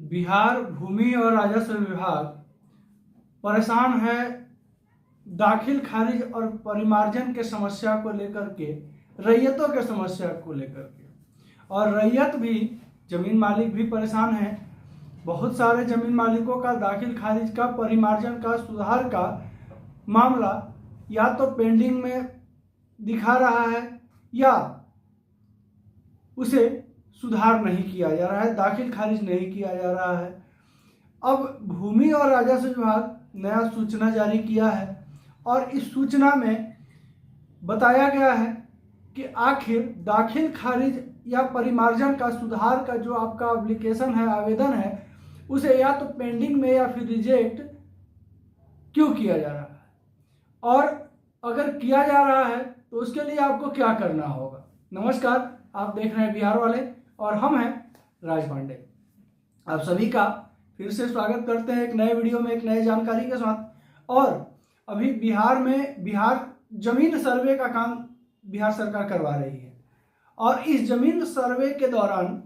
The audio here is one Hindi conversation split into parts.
बिहार भूमि और राजस्व विभाग परेशान है दाखिल खारिज और परिमार्जन के समस्या को लेकर के, रैयतों के समस्या को लेकर के। और रैयत भी, जमीन मालिक भी परेशान हैं। बहुत सारे जमीन मालिकों का दाखिल खारिज का, परिमार्जन का, सुधार का मामला या तो पेंडिंग में दिखा रहा है या उसे सुधार नहीं किया जा रहा है, दाखिल खारिज नहीं किया जा रहा है। अब भूमि और राजस्व विभाग नया सूचना जारी किया है और इस सूचना में बताया गया है कि आखिर दाखिल खारिज या परिमार्जन का, सुधार का जो आपका एप्लीकेशन है, आवेदन है, उसे या तो पेंडिंग में या फिर रिजेक्ट क्यों किया जा रहा है, और अगर किया जा रहा है तो उसके लिए आपको क्या करना होगा। नमस्कार, आप देख रहे हैं बिहार वाले और हम हैं राज पांडे। आप सभी का फिर से स्वागत करते हैं एक नए वीडियो में, एक नए जानकारी के साथ। और अभी बिहार जमीन सर्वे का काम बिहार सरकार करवा रही है और इस जमीन सर्वे के दौरान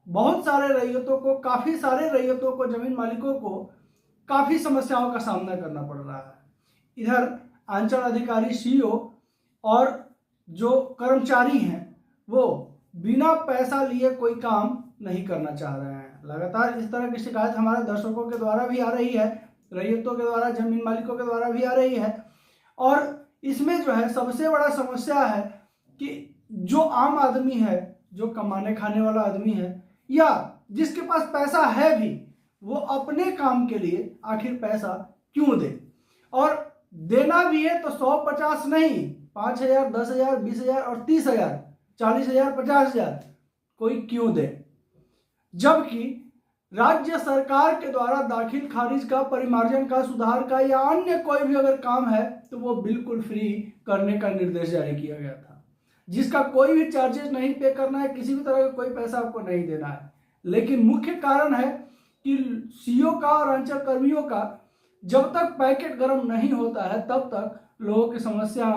बहुत सारे रैयतों को, काफ़ी सारे रैयतों को, जमीन मालिकों को काफ़ी समस्याओं का सामना करना पड़ रहा है। इधर अंचल अधिकारी, सीईओ और जो कर्मचारी हैं वो बिना पैसा लिए कोई काम नहीं करना चाह रहे हैं। लगातार इस तरह की शिकायत हमारे दर्शकों के द्वारा भी आ रही है, रैयतों के द्वारा, जमीन मालिकों के द्वारा भी आ रही है। और इसमें जो है सबसे बड़ा समस्या है कि जो आम आदमी है, जो कमाने खाने वाला आदमी है या जिसके पास पैसा है भी, वो अपने काम के लिए आखिर पैसा क्यों दे। और देना भी है तो 100-50 नहीं, 5,000, 10,000, 20,000 और 30,000, 40,000, 50,000 कोई क्यों दे। जबकि राज्य सरकार के द्वारा दाखिल खारिज का, परिमार्जन का, सुधार का या अन्य कोई भी अगर काम है तो वो बिल्कुल फ्री करने का निर्देश जारी किया गया था, जिसका कोई भी चार्जेस नहीं पे करना है, किसी भी तरह का कोई पैसा आपको नहीं देना है। लेकिन मुख्य कारण है कि सीईओ का और अंचल कर्मियों का जब तक पैकेट गर्म नहीं होता है तब तक लोगों की समस्या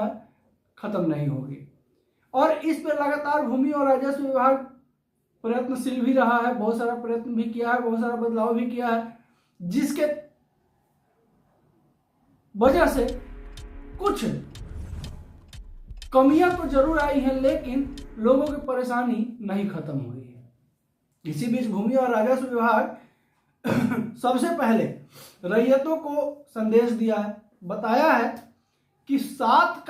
खत्म नहीं होगी। और इस पर लगातार भूमि और राजस्व विभाग प्रयत्नशील भी रहा है, बहुत सारा प्रयत्न भी किया है, बहुत सारा बदलाव भी किया है, जिसके वजह से कुछ कमियां तो जरूर आई हैं, लेकिन लोगों की परेशानी नहीं खत्म हुई है। इसी बीच भूमि और राजस्व विभाग सबसे पहले रैयतों को संदेश दिया है, बताया है कि 7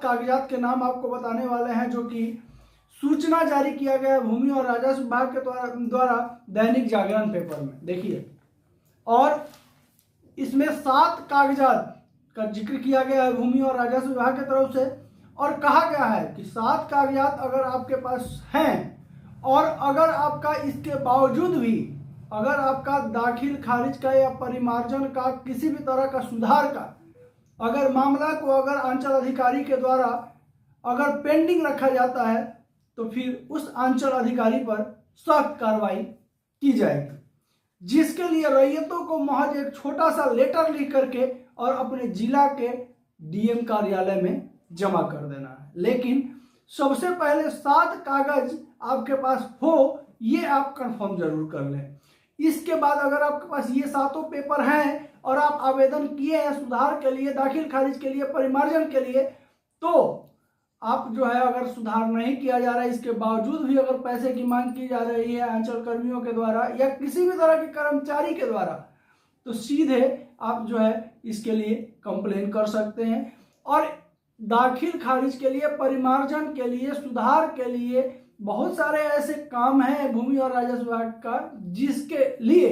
कागजात के नाम आपको बताने वाले हैं, जो कि सूचना जारी किया गया है भूमि और राजस्व विभाग के द्वारा दैनिक जागरण पेपर में। देखिए, और इसमें 7 कागजात का जिक्र किया गया है भूमि और राजस्व विभाग की तरफ से, और कहा गया है कि 7 कागजात अगर आपके पास हैं और अगर आपका इसके बावजूद भी, अगर आपका दाखिल खारिज का या परिमार्जन का, किसी भी तरह का सुधार का अगर मामला को अगर अंचल अधिकारी के द्वारा अगर पेंडिंग रखा जाता है तो फिर उस अंचल अधिकारी पर सख्त कार्रवाई की जाएगी, जिसके लिए रैयतों को महज एक छोटा सा लेटर लिख करके और अपने जिला के डीएम कार्यालय में जमा कर देना है। लेकिन सबसे पहले 7 कागज आपके पास हो, ये आप कंफर्म जरूर कर लें। इसके बाद अगर आपके पास ये 7 पेपर हैं और आप आवेदन किए हैं सुधार के लिए, दाखिल खारिज के लिए, परिमार्जन के लिए, तो आप जो है, अगर सुधार नहीं किया जा रहा है, इसके बावजूद भी अगर पैसे की मांग की जा रही है अंचल कर्मियों के द्वारा या किसी भी तरह के कर्मचारी के द्वारा, तो सीधे आप जो है इसके लिए कंप्लेन कर सकते हैं। और दाखिल खारिज के लिए, परिमार्जन के लिए, सुधार के लिए बहुत सारे ऐसे काम हैं भूमि और राजस्व विभाग का, जिसके लिए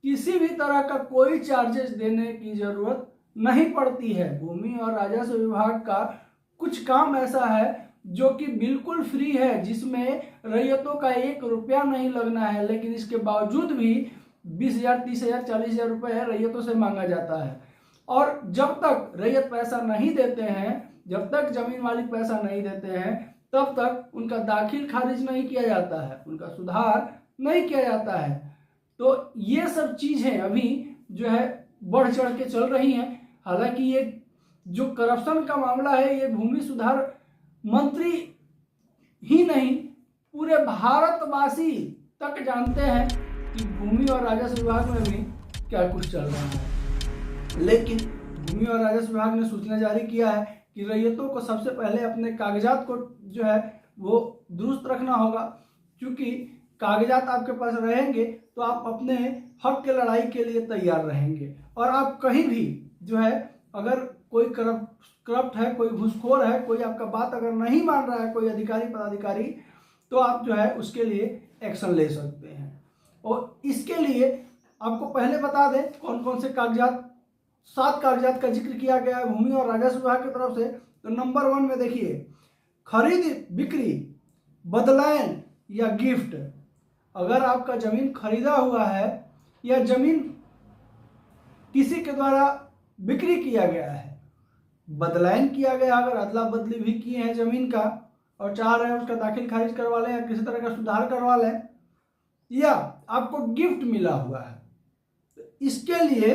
किसी भी तरह का कोई चार्जेस देने की जरूरत नहीं पड़ती है। भूमि और राजस्व विभाग का कुछ काम ऐसा है जो कि बिल्कुल फ्री है, जिसमें रैयतों का 1 रुपया नहीं लगना है, लेकिन इसके बावजूद भी 20,000, 30,000, 40,000 रुपये रैयतों से मांगा जाता है। और जब तक रैयत पैसा नहीं देते हैं, जब तक जमीन मालिक पैसा नहीं देते हैं, तब तक उनका दाखिल खारिज नहीं किया जाता है, उनका सुधार नहीं किया जाता है। तो ये सब चीजें अभी जो है बढ़ चढ़ के चल रही हैं। हालांकि ये जो करप्शन का मामला है, ये भूमि सुधार मंत्री ही नहीं, पूरे भारतवासी तक जानते हैं कि भूमि और राजस्व विभाग में भी क्या कुछ चल रहा है। लेकिन भूमि और राजस्व विभाग ने सूचना जारी किया है कि रैयतों को सबसे पहले अपने कागजात को जो है वो दुरुस्त रखना होगा, क्योंकि कागजात आपके पास रहेंगे तो आप अपने हक के लड़ाई के लिए तैयार रहेंगे। और आप कहीं भी जो है अगर कोई करप्ट है, कोई घूसखोर है, कोई आपका बात अगर नहीं मान रहा है, कोई अधिकारी पदाधिकारी, तो आप जो है उसके लिए एक्शन ले सकते हैं। और इसके लिए आपको पहले बता दें कौन कौन से कागजात, 7 कागजात का जिक्र किया गया है भूमि और राजस्व विभाग की तरफ से। तो नंबर 1 में देखिए, खरीद बिक्री, बदलायन या गिफ्ट। अगर आपका जमीन खरीदा हुआ है या जमीन किसी के द्वारा बिक्री किया गया है, बदलायन किया गया, अगर अदला बदली भी किए हैं जमीन का और चाह रहे हैं उसका दाखिल खारिज करवा लें या किसी तरह का सुधार करवा लें, या आपको गिफ्ट मिला हुआ है, तो इसके लिए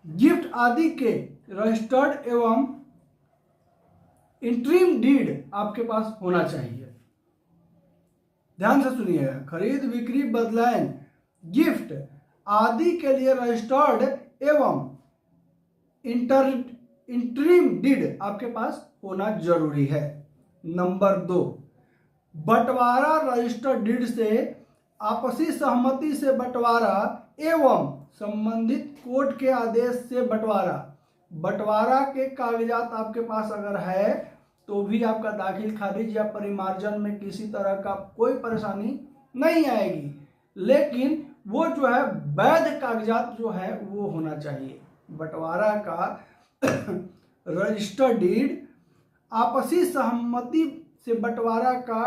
गिफ्ट आदि के रजिस्टर्ड एवं इंट्रीम डीड आपके पास होना चाहिए। ध्यान से सुनिएगा, खरीद बिक्री बदलायन गिफ्ट आदि के लिए रजिस्टर्ड एवं इंट्रीम डीड आपके पास होना जरूरी है। नंबर 2, बंटवारा रजिस्टर्ड डीड से आपसी सहमति से बंटवारा एवं संबंधित कोर्ट के आदेश से बंटवारा। बंटवारा के कागजात आपके पास अगर है तो भी आपका दाखिल खारिज या परिमार्जन में किसी तरह का कोई परेशानी नहीं आएगी, लेकिन वो जो है वैध कागजात जो है वो होना चाहिए। बंटवारा का रजिस्टर्ड डीड, आपसी सहमति से बंटवारा का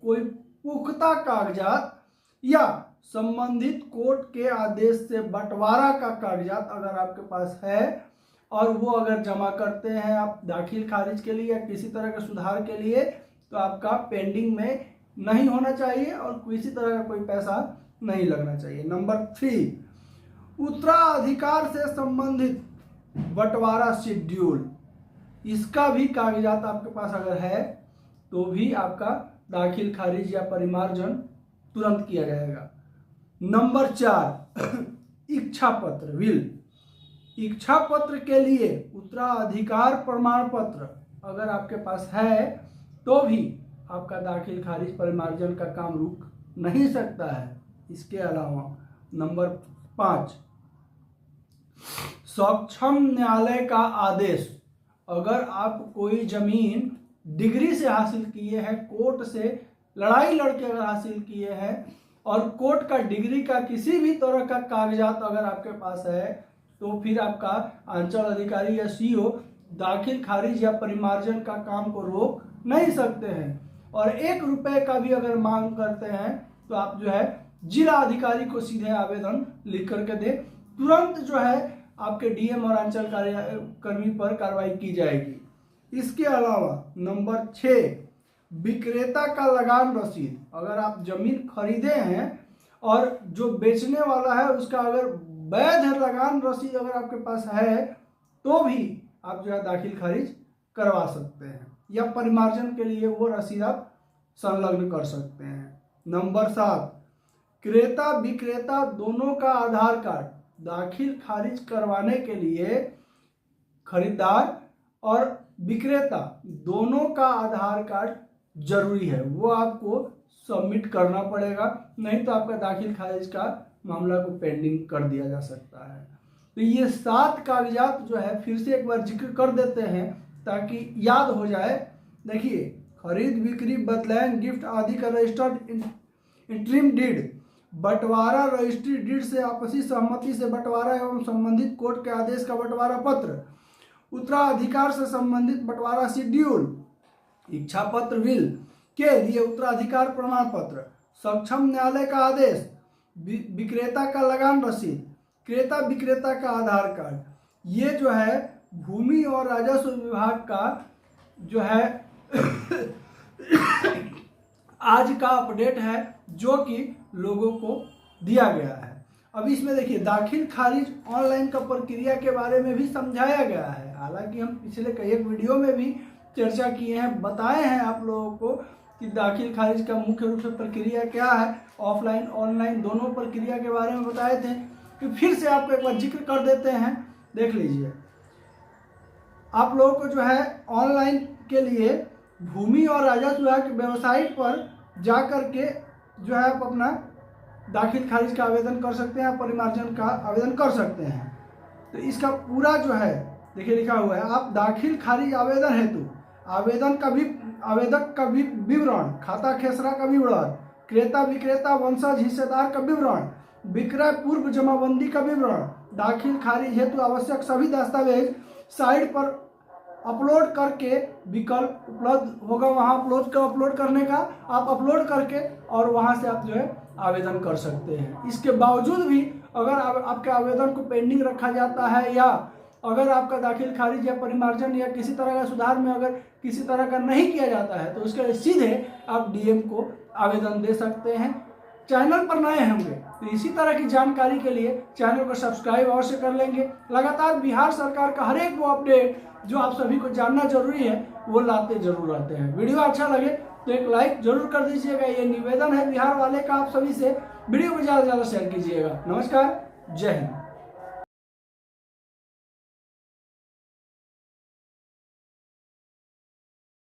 कोई पुख्ता कागजात या संबंधित कोर्ट के आदेश से बंटवारा का कागजात अगर आपके पास है और वो अगर जमा करते हैं आप दाखिल खारिज के लिए या किसी तरह के सुधार के लिए, तो आपका पेंडिंग में नहीं होना चाहिए और किसी तरह का कोई पैसा नहीं लगना चाहिए। नंबर 3, उत्तराधिकार से संबंधित बंटवारा शेड्यूल, इसका भी कागजात आपके पास अगर है तो भी आपका दाखिल खारिज या परिमार्जन तुरंत किया जाएगा। नंबर 4, इच्छा पत्र विल। इच्छा पत्र के लिए उत्तराधिकार प्रमाण पत्र अगर आपके पास है तो भी आपका दाखिल खारिज परिमार्जन का काम रुक नहीं सकता है। इसके अलावा नंबर 5, सक्षम न्यायालय का आदेश। अगर आप कोई जमीन डिग्री से हासिल किए हैं, कोर्ट से लड़ाई लड़के अगर हासिल किए हैं और कोर्ट का डिग्री का किसी भी तरह का कागजात अगर आपके पास है, तो फिर आपका अंचल अधिकारी या सीओ दाखिल खारिज या परिमार्जन का काम को रोक नहीं सकते हैं। और 1 रुपए का भी अगर मांग करते हैं तो आप जो है जिला अधिकारी को सीधे आवेदन लिख करके दे, तुरंत जो है आपके डीएम और अंचल कर्मी पर कार्रवाई की जाएगी। इसके अलावा नंबर 6, विक्रेता का लगान रसीद। अगर आप जमीन खरीदे हैं और जो बेचने वाला है उसका अगर वैध लगान रसीद अगर आपके पास है तो भी आप जो है दाखिल खारिज करवा सकते हैं या परिमार्जन के लिए वो रसीद आप संलग्न कर सकते हैं। नंबर 7, क्रेता विक्रेता दोनों का आधार कार्ड। दाखिल खारिज करवाने के लिए खरीदार और विक्रेता दोनों का आधार कार्ड जरूरी है, वो आपको सबमिट करना पड़ेगा, नहीं तो आपका दाखिल खारिज का मामला को पेंडिंग कर दिया जा सकता है। तो ये 7 कागजात जो है फिर से एक बार जिक्र कर देते हैं ताकि याद हो जाए। देखिए, खरीद बिक्री बदलायन गिफ्ट आदि का रजिस्टर्ड इंट्रीम डीड, बंटवारा रजिस्ट्री डीड से आपसी सहमति से बंटवारा एवं संबंधित कोर्ट के आदेश का बंटवारा पत्र, उत्तराधिकार से संबंधित बंटवारा शेड्यूल, इच्छा पत्र विल के लिए उत्तराधिकार प्रमाण पत्र, सक्षम न्यायालय का आदेश, विक्रेता का लगान रसीद, क्रेता विक्रेता का आधार कार्ड। ये जो है भूमि और राजस्व विभाग का जो है आज का अपडेट है जो कि लोगों को दिया गया है। अब इसमें देखिए दाखिल खारिज ऑनलाइन का प्रक्रिया के बारे में भी समझाया गया है। हालांकि हम पिछले कई एक वीडियो में भी चर्चा किए हैं, बताए हैं आप लोगों को कि दाखिल खारिज का मुख्य रूप से प्रक्रिया क्या है, ऑफलाइन ऑनलाइन दोनों प्रक्रिया के बारे में बताए थे। कि फिर से आपको एक बार जिक्र कर देते हैं, देख लीजिए। आप लोगों को जो है ऑनलाइन के लिए भूमि और राजस्व विभाग की वेबसाइट पर जा कर के जो है आप अपना दाखिल खारिज का आवेदन कर सकते हैं, परिमार्जन का आवेदन कर सकते हैं। तो इसका पूरा जो है देखिए लिखा हुआ है, आप दाखिल खारिज आवेदन हेतु आवेदक का विवरण, खाता खेसरा का विवरण, क्रेता विक्रेता वंशज हिस्सेदार का विवरण, विक्रय पूर्व जमाबंदी का विवरण, दाखिल खारिज हेतु आवश्यक सभी दस्तावेज साइट पर अपलोड करके विकल्प उपलब्ध होगा, वहां अपलोड करने का, आप अपलोड करके और वहां से आप जो है आवेदन कर सकते हैं। इसके बावजूद भी अगर आपके आवेदन को पेंडिंग रखा जाता है या अगर आपका दाखिल खारिज या परिमार्जन या किसी तरह का सुधार में अगर किसी तरह का नहीं किया जाता है तो उसके लिए सीधे आप डीएम को आवेदन दे सकते हैं। चैनल पर नए होंगे तो इसी तरह की जानकारी के लिए चैनल को सब्सक्राइब अवश्य कर लेंगे। लगातार बिहार सरकार का हर एक वो अपडेट जो आप सभी को जानना जरूरी है वो लाते जरूर रहते हैं। वीडियो अच्छा लगे तो एक लाइक जरूर कर दीजिएगा, ये निवेदन है बिहार वाले का आप सभी से। वीडियो को ज़्यादा से ज़्यादा शेयर कीजिएगा। नमस्कार, जय हिंद।